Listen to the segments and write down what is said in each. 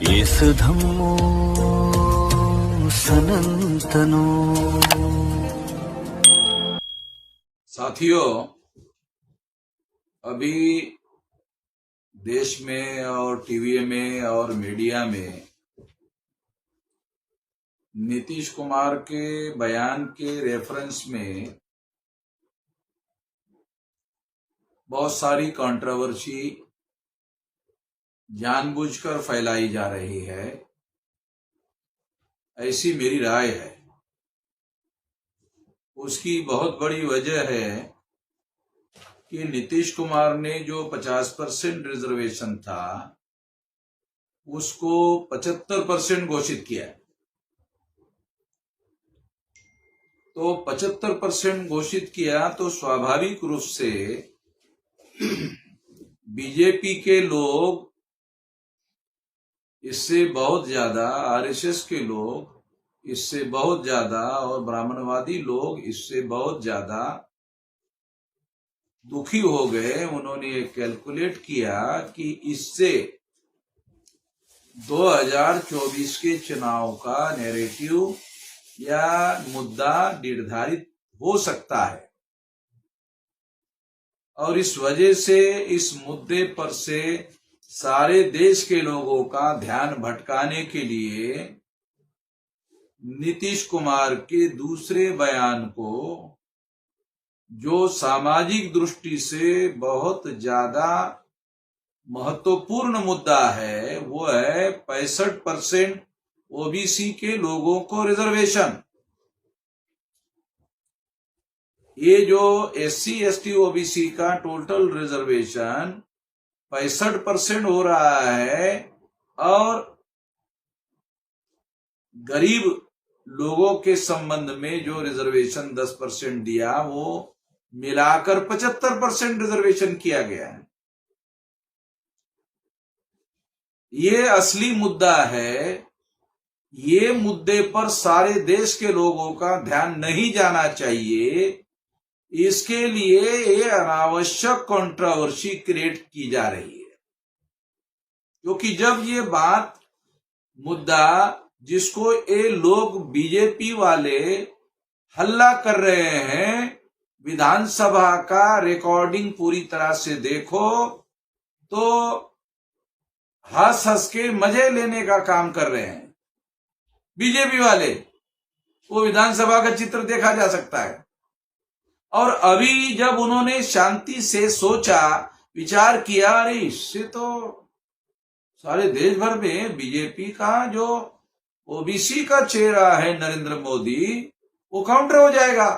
येसु धम्मो सनातनो। साथियों, अभी देश में और टीवी में और मीडिया में नीतीश कुमार के बयान के रेफरेंस में बहुत सारी कंट्रोवर्सी जानबूझकर फैलाई जा रही है, ऐसी मेरी राय है। उसकी बहुत बड़ी वजह है कि नीतीश कुमार ने जो 50% रिजर्वेशन था उसको 75% घोषित किया। तो 75% घोषित किया तो स्वाभाविक रूप से बीजेपी के लोग इससे बहुत ज्यादा, आरएसएस के लोग इससे बहुत ज्यादा और ब्राह्मणवादी लोग इससे बहुत ज्यादा दुखी हो गए। उन्होंने कैलकुलेट किया कि इससे 2024 के चुनाव का नैरेटिव या मुद्दा निर्धारित हो सकता है और इस वजह से इस मुद्दे पर से सारे देश के लोगों का ध्यान भटकाने के लिए नीतीश कुमार के दूसरे बयान को, जो सामाजिक दृष्टि से बहुत ज्यादा महत्वपूर्ण मुद्दा है, वो है 65% ओबीसी के लोगों को रिजर्वेशन। ये जो एससी एसटी ओबीसी का टोटल रिजर्वेशन 65% हो रहा है और गरीब लोगों के संबंध में जो रिजर्वेशन 10% दिया वो मिलाकर 75% रिजर्वेशन किया गया है। ये असली मुद्दा है। ये मुद्दे पर सारे देश के लोगों का ध्यान नहीं जाना चाहिए। इसके लिए ये अनावश्यक कंट्रोवर्सी क्रिएट की जा रही है, क्योंकि जब ये बात मुद्दा जिसको ये लोग बीजेपी वाले हल्ला कर रहे हैं, विधानसभा का रिकॉर्डिंग पूरी तरह से देखो तो हंस हंस के मजे लेने का काम कर रहे हैं बीजेपी वाले। वो विधानसभा का चित्र देखा जा सकता है। और अभी जब उन्होंने शांति से सोचा, विचार किया, अरे इससे तो सारे देश भर में बीजेपी का जो ओबीसी का चेहरा है नरेंद्र मोदी, वो काउंटर हो जाएगा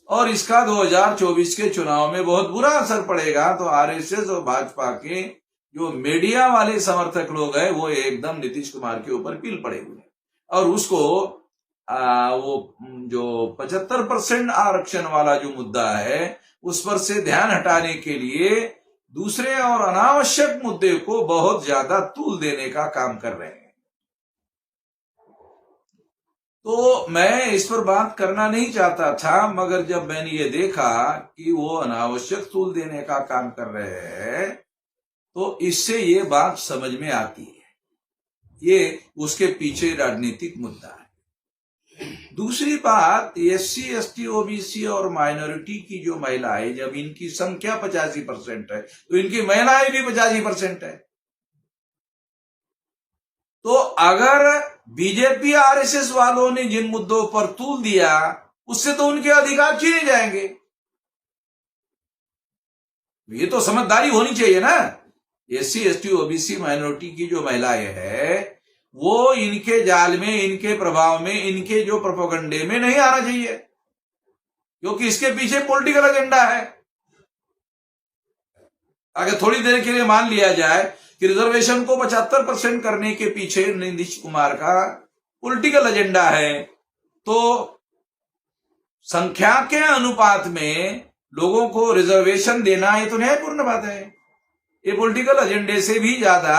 और इसका 2024 के चुनाव में बहुत बुरा असर पड़ेगा। तो आरएसएस और भाजपा के जो मीडिया वाले समर्थक लोग हैं वो एकदम नीतीश कुमार के ऊपर पील पड़े हुए और उसको वो जो 75% आरक्षण वाला जो मुद्दा है उस पर से ध्यान हटाने के लिए दूसरे और अनावश्यक मुद्दे को बहुत ज्यादा तूल देने का काम कर रहे हैं। तो मैं इस पर बात करना नहीं चाहता था, मगर जब मैंने ये देखा कि वो अनावश्यक तूल देने का काम कर रहे हैं तो इससे ये बात समझ में आती है। ये उसके पीछे राजनीतिक मुद्दा है। दूसरी बात, एससी एसटी ओबीसी और माइनॉरिटी की जो महिलाएं, जब इनकी संख्या 85% है तो इनकी महिलाएं भी 85% है। तो अगर बीजेपी आरएसएस वालों ने जिन मुद्दों पर तूल दिया उससे तो उनके अधिकार छीने जाएंगे। ये तो समझदारी होनी चाहिए ना। एससी एसटी ओबीसी माइनॉरिटी की जो महिलाएं हैं वो इनके जाल में, इनके प्रभाव में, इनके जो प्रोपेगेंडे में नहीं आना चाहिए, क्योंकि इसके पीछे पॉलिटिकल एजेंडा है। अगर थोड़ी देर के लिए मान लिया जाए कि रिजर्वेशन को 75% करने के पीछे नीतीश कुमार का पॉलिटिकल एजेंडा है, तो संख्या के अनुपात में लोगों को रिजर्वेशन देना ये तो न्यायपूर्ण बात है। ये पॉलिटिकल एजेंडे से भी ज्यादा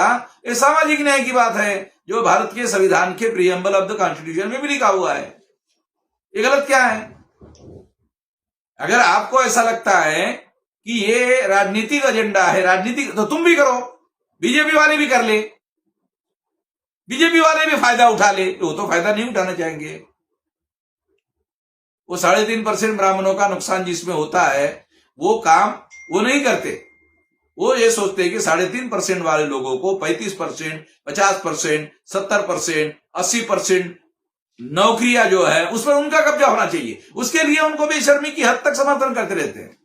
ये सामाजिक न्याय की बात है, जो भारत के संविधान के प्रीएम्बल ऑफ द कॉन्स्टिट्यूशन में भी लिखा हुआ है। ये गलत क्या है? अगर आपको ऐसा लगता है कि ये राजनीतिक एजेंडा है, राजनीतिक, तो तुम भी करो, बीजेपी वाले भी कर ले। बीजेपी वाले भी फायदा उठा ले, वो तो फायदा नहीं उठाना चाहेंगे। वो 3.5% ब्राह्मणों का नुकसान जिसमें होता है वो काम वो नहीं करते। वो ये सोचते हैं कि 3.5% वाले लोगों को 35%, 50%, 70%, 80% नौकरियां जो है उस पर उनका कब्जा होना चाहिए। उसके लिए उनको बेशर्मी की हद तक समर्थन करते रहते हैं।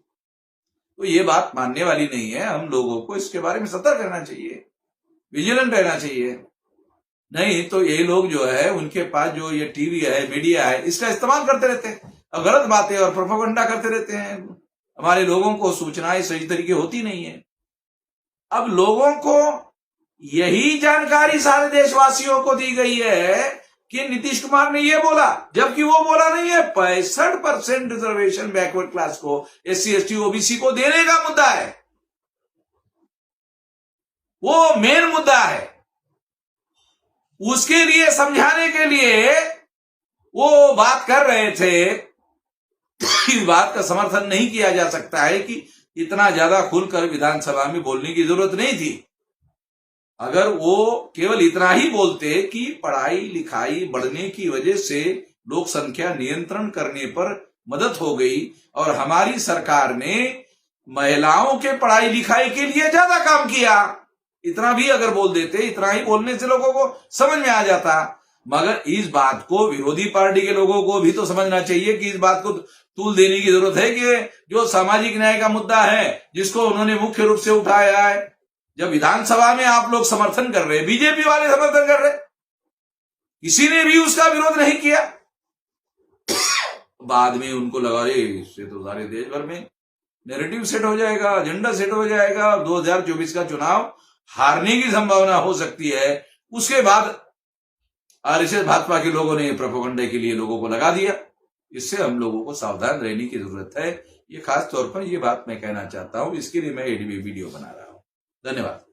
तो ये बात मानने वाली नहीं है। हम लोगों को इसके बारे में सतर्क रहना चाहिए, विजिलेंट रहना चाहिए। नहीं तो ये लोग जो है उनके पास जो ये टीवी है, मीडिया है, इसका इस्तेमाल करते रहते हैं और गलत बातें और प्रोपेगेंडा करते रहते हैं। हमारे लोगों को सूचनाएं सही तरीके होती नहीं है। अब लोगों को यही जानकारी सारे देशवासियों को दी गई है कि नीतीश कुमार ने ये बोला, जबकि वो बोला नहीं है। 65% रिजर्वेशन बैकवर्ड क्लास को, SC, ST, OBC को देने का मुद्दा है, वो मेन मुद्दा है। उसके लिए समझाने के लिए वो बात कर रहे थे। इस बात का समर्थन नहीं किया जा सकता है कि इतना ज्यादा खुलकर विधानसभा में बोलने की जरूरत नहीं थी। अगर वो केवल इतना ही बोलते कि पढ़ाई लिखाई बढ़ने की वजह से लोक संख्या नियंत्रण करने पर मदद हो गई और हमारी सरकार ने महिलाओं के पढ़ाई लिखाई के लिए ज्यादा काम किया, इतना भी अगर बोल देते, इतना ही बोलने से लोगों को समझ में आ जाता। मगर इस बात को विरोधी पार्टी के लोगों को भी तो समझना चाहिए कि इस बात को तूल देने की जरूरत है कि जो सामाजिक न्याय का मुद्दा है जिसको उन्होंने मुख्य रूप से उठाया है, जब विधानसभा में आप लोग समर्थन कर रहे, बीजेपी वाले समर्थन कर रहे, किसी ने भी उसका विरोध नहीं किया। बाद में उनको लगा इससे तो सारे देश भर में नैरेटिव सेट हो जाएगा, एजेंडा सेट हो जाएगा, 2024 का चुनाव हारने की संभावना हो सकती है। उसके बाद आरएसएस भाजपा के लोगों ने प्रोपेगेंडा के लिए लोगों को लगा दिया। इससे हम लोगों को सावधान रहने की जरूरत है। ये खास तौर पर ये बात मैं कहना चाहता हूं, इसके लिए मैं ये वीडियो बना रहा हूं। धन्यवाद।